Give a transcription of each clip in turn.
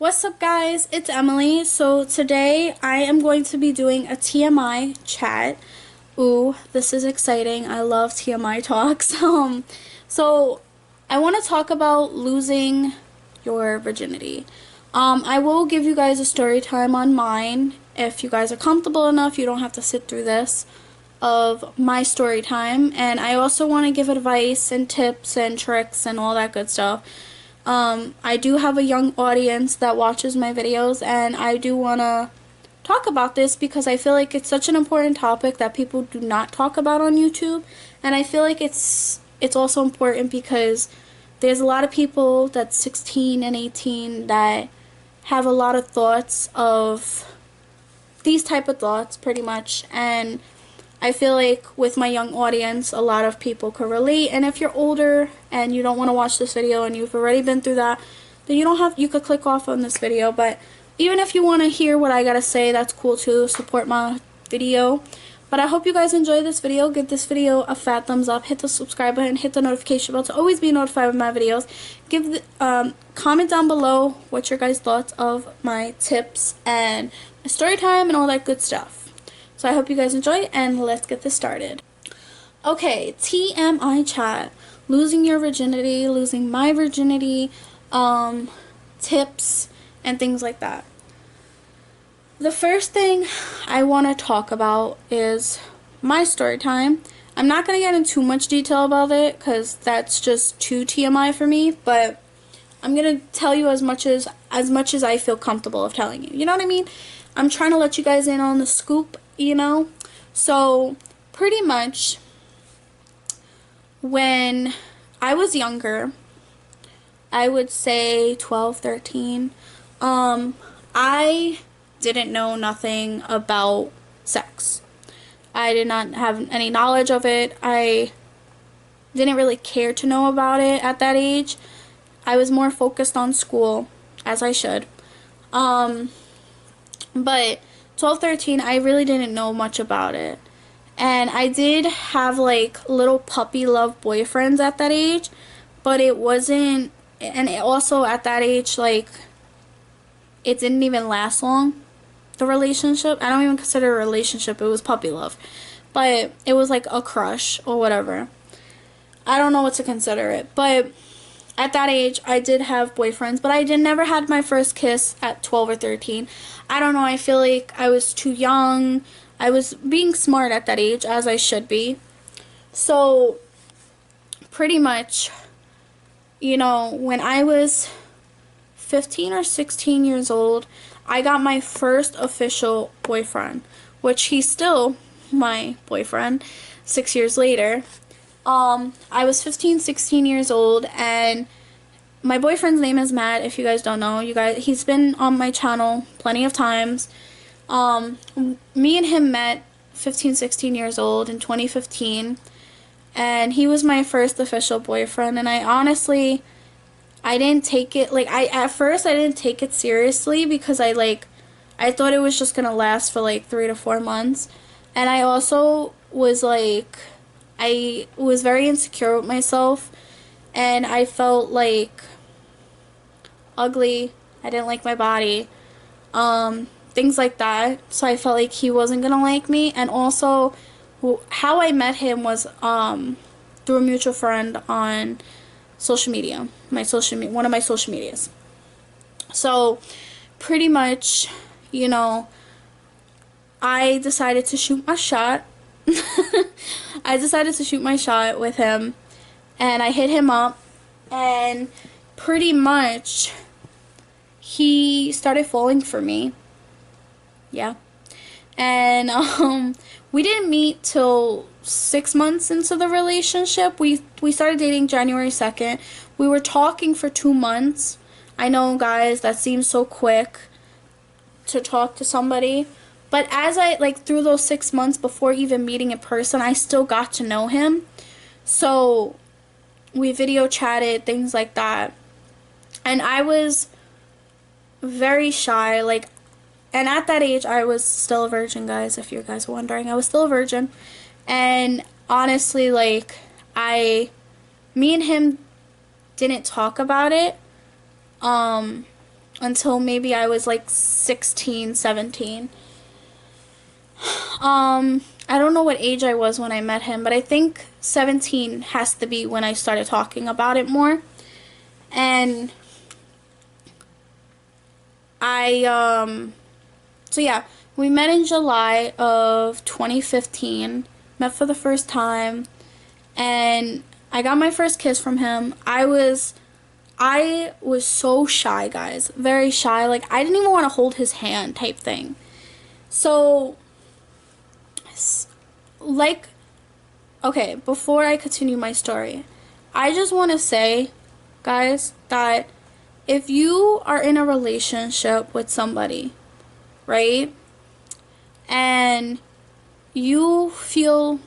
What's up, guys? It's Emily. So today I am going to be doing a TMI chat. Ooh, this is exciting. I love TMI talks. So I want to talk about losing your virginity. I will give you guys a story time on mine. If you guys are comfortable enough, you don't have to sit through this, of my story time. And I also want to give advice and tips and tricks and all that good stuff. I do have a young audience that watches my videos, and I do want to talk about this because I feel like it's such an important topic that people do not talk about on YouTube. And I feel like it's also important because there's a lot of people that's 16 and 18 that have a lot of thoughts of these type of thoughts pretty much, and I feel like with my young audience, a lot of people could relate. And if you're older and you don't want to watch this video and you've already been through that, then you could click off on this video. But even if you want to hear what I gotta say, that's cool too. Support my video. But I hope you guys enjoy this video. Give this video a fat thumbs up. Hit the subscribe button. Hit the notification bell to always be notified of my videos. Comment down below what your guys' thoughts of my tips and my story time and all that good stuff. So I hope you guys enjoy, and let's get this started. Okay, TMI chat. Losing your virginity, losing my virginity, tips, and things like that. The first thing I want to talk about is my story time. I'm not going to get into too much detail about it because that's just too TMI for me, but I'm going to tell you as much as I feel comfortable of telling you. You know what I mean? I'm trying to let you guys in on the scoop, you know? So, pretty much, when I was younger, I would say 12, 13, I didn't know nothing about sex. I did not have any knowledge of it. I didn't really care to know about it at that age. I was more focused on school, as I should. But 12, 13, I really didn't know much about it. And I did have like little puppy love boyfriends at that age, but it wasn't, and it also at that age, like, it didn't even last long, the relationship. I don't even consider it a relationship, it was puppy love. But it was like a crush or whatever. I don't know what to consider it, but at that age, I did have boyfriends, but I never had my first kiss at 12 or 13. I don't know, I feel like I was too young. I was being smart at that age, as I should be. So, pretty much, you know, when I was 15 or 16 years old, I got my first official boyfriend, which he's still my boyfriend 6 years later. I was 15, 16 years old, and my boyfriend's name is Matt, if you guys don't know. He's been on my channel plenty of times. Me and him met 15, 16 years old in 2015, and he was my first official boyfriend, and I didn't take it, like, at first I didn't take it seriously because I thought it was just gonna last for like 3 to 4 months, and I also was like, I was very insecure with myself, and I felt like ugly. I didn't like my body, things like that. So I felt like he wasn't gonna like me. And also, how I met him was through a mutual friend on social media, one of my social medias. So pretty much, you know, I decided to shoot my shot. I decided to shoot my shot with him, and I hit him up, and pretty much he started falling for me. Yeah. And we didn't meet till 6 months into the relationship. We started dating January 2nd. We were talking for 2 months. I know, guys, that seems so quick to talk to somebody. But as through those 6 months before even meeting in person, I still got to know him. So, we video chatted, things like that. And I was very shy, and at that age, I was still a virgin, guys, if you guys are wondering. I was still a virgin. And honestly, me and him didn't talk about it. until maybe I was like 16, 17. I don't know what age I was when I met him, but I think 17 has to be when I started talking about it more. And so yeah, we met in July of 2015, met for the first time, and I got my first kiss from him. I was so shy, guys, very shy. Like, I didn't even want to hold his hand type thing. So, like, okay, before I continue my story, I just want to say, guys, that if you are in a relationship with somebody, right, and you feel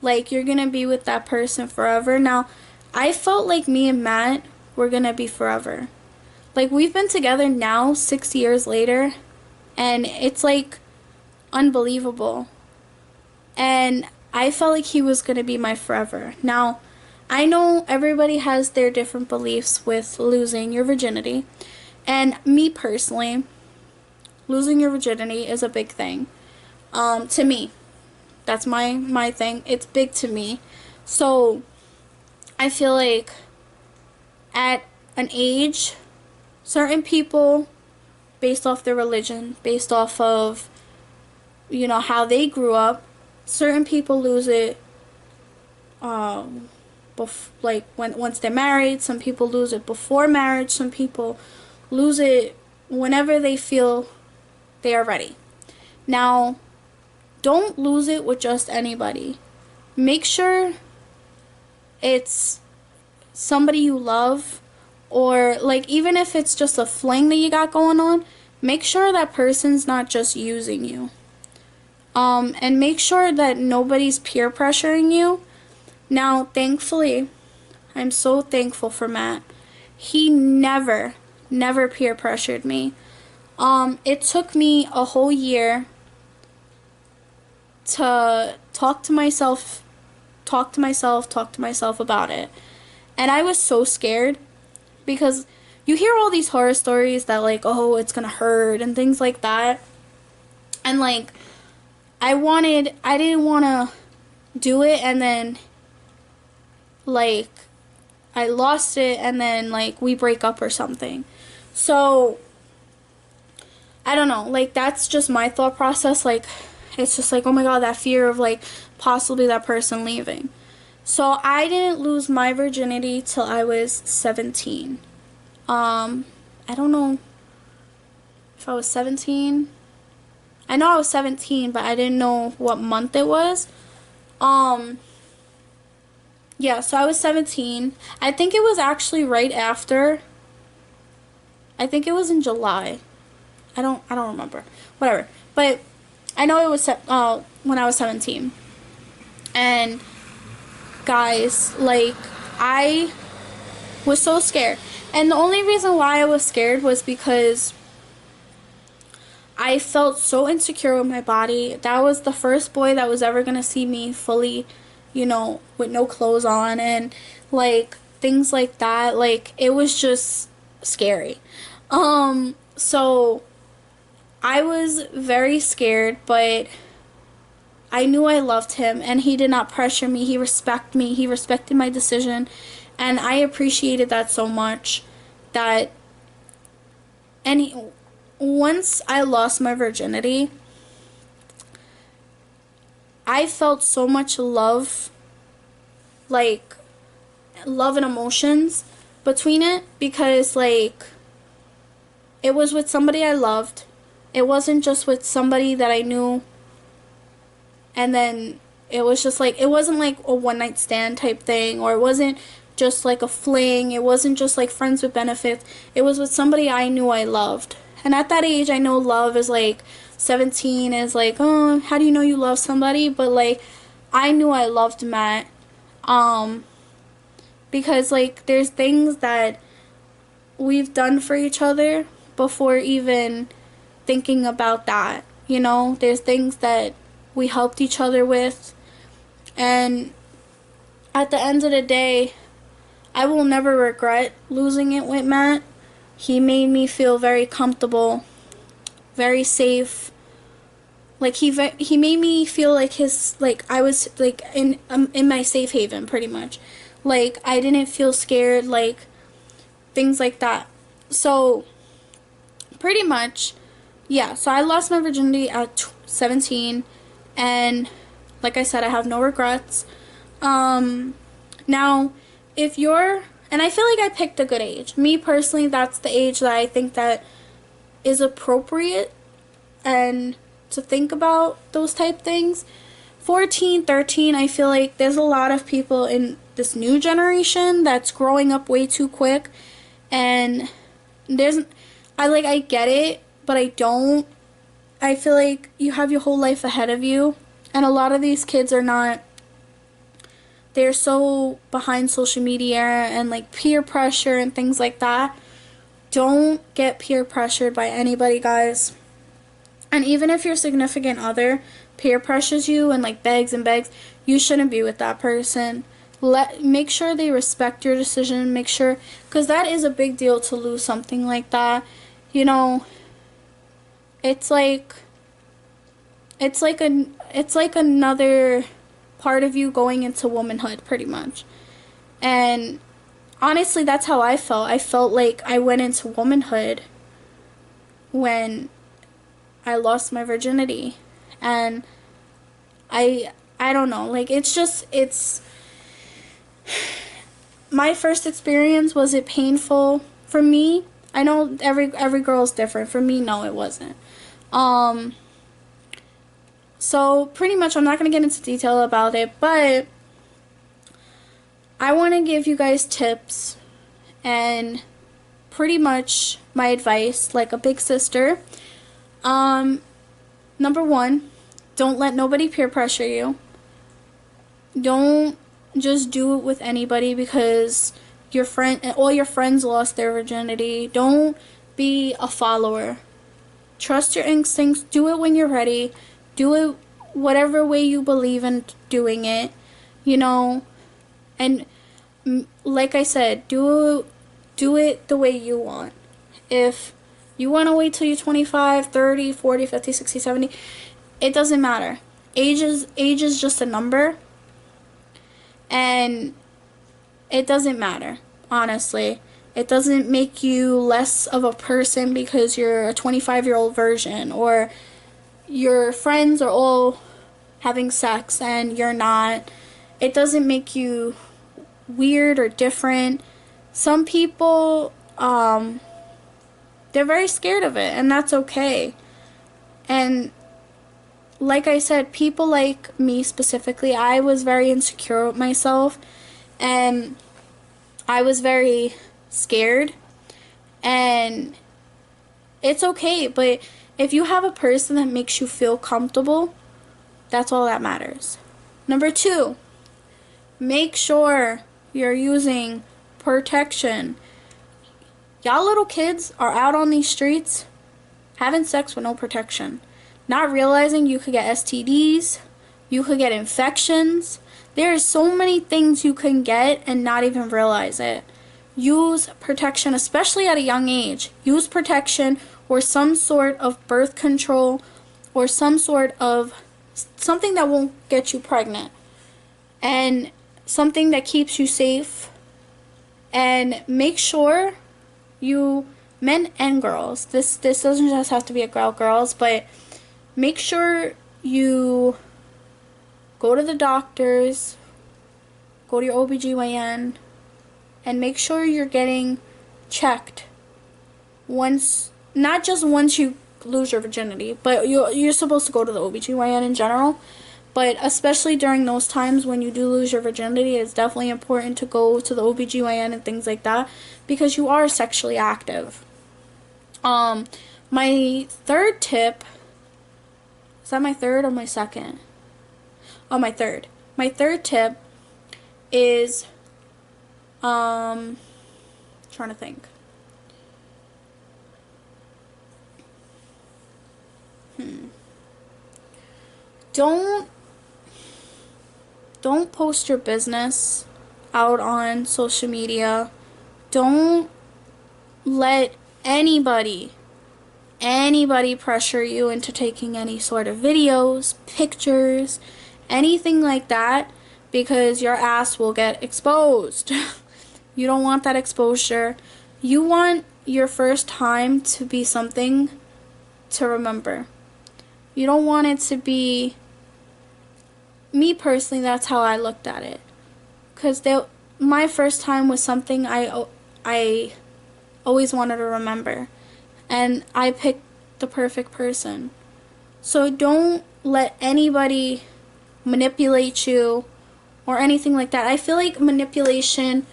like you're gonna be with that person forever. Now, I felt like me and Matt were gonna be forever. Like, we've been together now 6 years later, and it's like unbelievable. And I felt like he was gonna be my forever. Now, I know everybody has their different beliefs with losing your virginity, and me personally, losing your virginity is a big thing. To me, that's my thing. It's big to me. So I feel like at an age, certain people, based off their religion, based off of, you know, how they grew up, certain people lose it like once they're married. Some people lose it before marriage. Some people lose it whenever they feel they are ready. Now, don't lose it with just anybody. Make sure it's somebody you love, or like, even if it's just a fling that you got going on, make sure that person's not just using you. And make sure that nobody's peer pressuring you. Now, thankfully, I'm so thankful for Matt. He never peer pressured me. It took me a whole year to talk to myself about it. And I was so scared, because you hear all these horror stories that, like, oh, it's gonna hurt and things like that. And, like, I didn't want to do it, and then, like, I lost it, and then, like, we break up or something. So, I don't know, like, that's just my thought process. Like, it's just like, oh my god, that fear of, like, possibly that person leaving. So I didn't lose my virginity till I was 17. I don't know if I was 17. I know I was 17, but I didn't know what month it was. Yeah, so I was 17. I think it was actually right after. I think it was in July. I don't remember. Whatever. But I know it was when I was 17. And guys, like, I was so scared. And the only reason why I was scared was because I felt so insecure with my body. That was the first boy that was ever going to see me fully, you know, with no clothes on, and, like, things like that. Like, it was just scary. So I was very scared, but I knew I loved him, and he did not pressure me. He respected me. He respected my decision, and I appreciated that so much. Once I lost my virginity, I felt so much love, like, love and emotions between it, because, like, it was with somebody I loved. It wasn't just with somebody that I knew, and then it was just like, it wasn't like a one night stand type thing, or it wasn't just like a fling. It wasn't just like friends with benefits. It was with somebody I knew I loved. And at that age, I know love is like 17 is like, oh, how do you know you love somebody? But, like, I knew I loved Matt, because, like, there's things that we've done for each other before even thinking about that, you know? There's things that we helped each other with, and at the end of the day, I will never regret losing it with Matt. He made me feel very comfortable, very safe. Like he made me feel like I was like in my safe haven pretty much. Like I didn't feel scared, like things like that. So pretty much, yeah. So I lost my virginity at 17, and like I said, I have no regrets. Now, if you're, and I feel like I picked a good age. Me personally, that's the age that I think that is appropriate and to think about those type things. 14, 13, I feel like there's a lot of people in this new generation that's growing up way too quick, and I get it, but I don't. I feel like you have your whole life ahead of you, and a lot of these kids are not, they're so behind social media and like peer pressure and things like that. Don't get peer pressured by anybody, guys. And even if your significant other peer pressures you and like begs and begs, you shouldn't be with that person. Make sure they respect your decision. Make sure, because that is a big deal to lose something like that. You know, it's like another part of you going into womanhood pretty much. And honestly, that's how I felt. I felt like I went into womanhood when I lost my virginity. And I don't know, like it's my first experience. Was it painful for me? I know every girl's different. For me, no, it wasn't. So pretty much I'm not going to get into detail about it, but I want to give you guys tips and pretty much my advice like a big sister. Number one, don't let nobody peer pressure you. Don't just do it with anybody because all your friends lost their virginity. Don't be a follower. Trust your instincts. Do it when you're ready. Do it whatever way you believe in doing it, you know. And like I said, do it the way you want. If you want to wait till you're 25, 30, 40, 50, 60, 70, it doesn't matter. Age is just a number. And it doesn't matter, honestly. It doesn't make you less of a person because you're a 25-year-old virgin, or your friends are all having sex and you're not. It doesn't make you weird or different. Some people, they're very scared of it, and that's okay. And like I said, people like me specifically, I was very insecure with myself, and I was very scared, and it's okay. But if you have a person that makes you feel comfortable, that's all that matters. Number two, make sure you're using protection. Y'all little kids are out on these streets having sex with no protection, not realizing you could get STDs, you could get infections. There are so many things you can get and not even realize it. Use protection, especially at a young age. Use protection or some sort of birth control or some sort of something that won't get you pregnant, and something that keeps you safe. And make sure you, men and girls, this doesn't just have to be a girls, but make sure you go to the doctors, go to your OBGYN, and make sure you're getting checked once, not just once you lose your virginity, but you're supposed to go to the OBGYN in general. But especially during those times when you do lose your virginity, it's definitely important to go to the OBGYN and things like that, because you are sexually active. My third tip, is that my third or my second? Oh, my third. My third tip is, trying to think. Don't post your business out on social media. Don't let anybody pressure you into taking any sort of videos, pictures, anything like that, because your ass will get exposed. You don't want that exposure. You want your first time to be something to remember. You don't want it to be, me personally, that's how I looked at it. Because my first time was something I always wanted to remember. And I picked the perfect person. So don't let anybody manipulate you or anything like that. I feel like manipulation,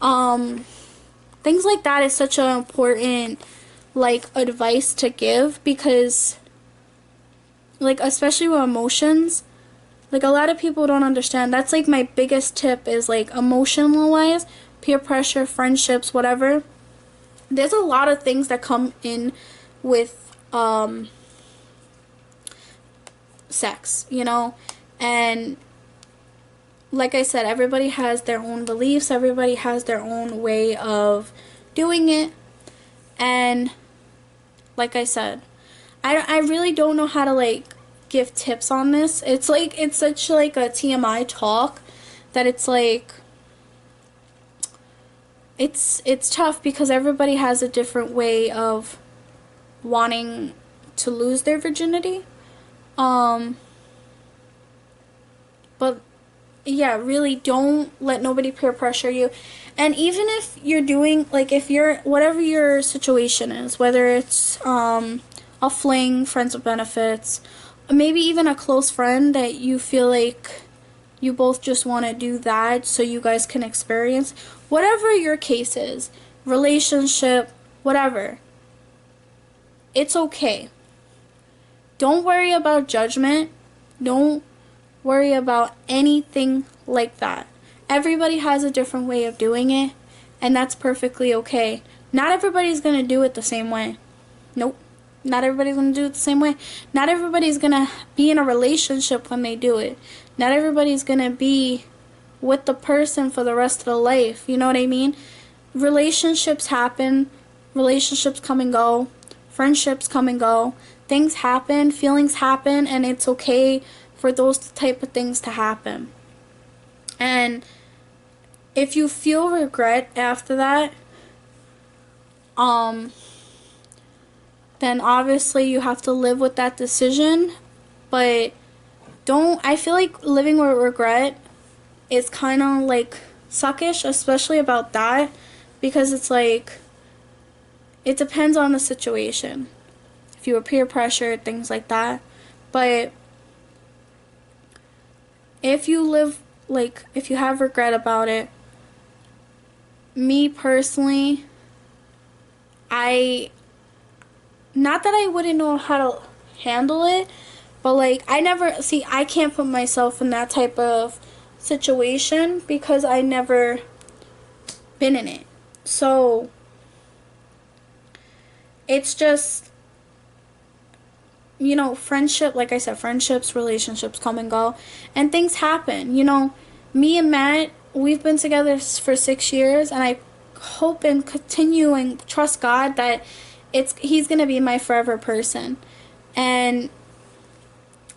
things like that is such an important, like, advice to give, because, like, especially with emotions, like, a lot of people don't understand. That's, like, my biggest tip is, like, emotional wise, peer pressure, friendships, whatever. There's a lot of things that come in with sex, you know, and like I said, everybody has their own beliefs, everybody has their own way of doing it, and like I said, I really don't know how to, like, give tips on this. It's like, it's such, like, a TMI talk that it's like, it's tough because everybody has a different way of wanting to lose their virginity. But yeah, really don't let nobody peer pressure you. And even if you're doing, like, if you're, whatever your situation is, whether it's a fling, friends with benefits, maybe even a close friend that you feel like you both just want to do that so you guys can experience, whatever your case is, relationship, whatever, it's okay. Don't worry about judgment. Don't worry about anything like that. Everybody has a different way of doing it, and that's perfectly okay. Not everybody's going to do it the same way. Nope. Not everybody's going to do it the same way. Not everybody's going to be in a relationship when they do it. Not everybody's going to be with the person for the rest of their life. You know what I mean? Relationships happen. Relationships come and go. Friendships come and go. Things happen. Feelings happen. And it's okay for those type of things to happen. And if you feel regret after that, then obviously you have to live with that decision. But I feel like living with regret is kind of like suckish, especially about that, because it's like, it depends on the situation. If you were peer pressured, things like that. But if you live, like, if you have regret about it, me personally, not that I wouldn't know how to handle it, but, like, I can't put myself in that type of situation because I never been in it. So it's just, you know, friendship, like I said, friendships, relationships come and go, and things happen. You know, me and Matt, we've been together for 6 years, and I hope and continue and trust God that he's gonna be my forever person. And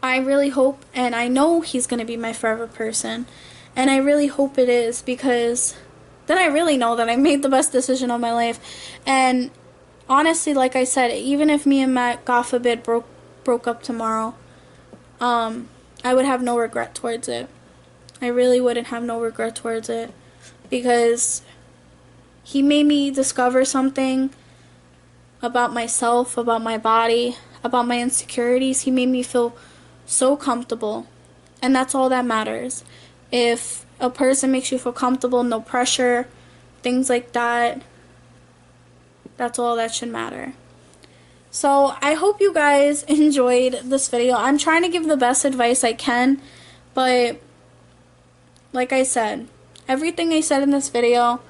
I really hope, and I know he's gonna be my forever person, and I really hope it is, because then I really know that I made the best decision of my life. And honestly, like I said, even if me and Matt, God forbid, broke up tomorrow, I would have no regret towards it. I really wouldn't have no regret towards it, because he made me discover something about myself, about my body, about my insecurities. He made me feel so comfortable, and that's all that matters. If a person makes you feel comfortable, no pressure, things like that, that's all that should matter. So I hope you guys enjoyed this video. I'm trying to give the best advice I can, but like I said, everything I said in this video,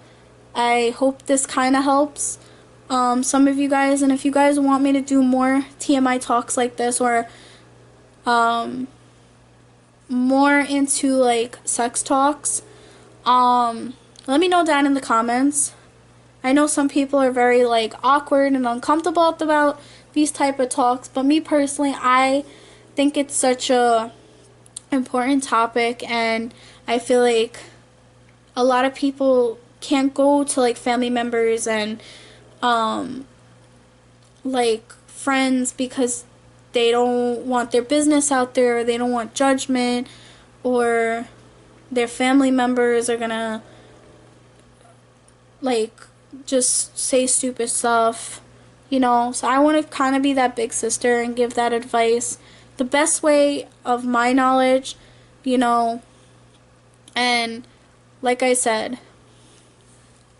I hope this kind of helps some of you guys. And if you guys want me to do more TMI talks like this, or more into, like, sex talks, let me know down in the comments. I know some people are very like awkward and uncomfortable about these type of talks, but me personally, I think it's such a important topic, and I feel like a lot of people can't go to like family members and like friends because they don't want their business out there, or they don't want judgment, or their family members are gonna like just say stupid stuff, you know. So I want to kind of be that big sister and give that advice the best way of my knowledge, you know. And like I said,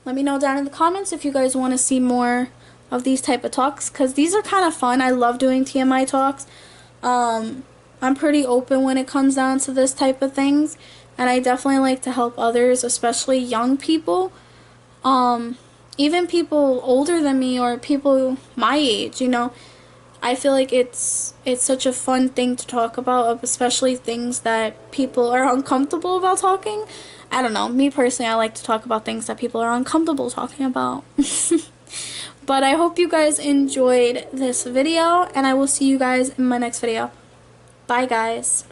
let me know down in the comments if you guys want to see more of these type of talks, because these are kind of fun. I love doing TMI talks. I'm pretty open when it comes down to this type of things, and I definitely like to help others, especially young people, even people older than me or people my age, you know. I feel like it's such a fun thing to talk about, especially things that people are uncomfortable about talking. I don't know, me personally, I like to talk about things that people are uncomfortable talking about. But I hope you guys enjoyed this video, and I will see you guys in my next video. Bye, guys.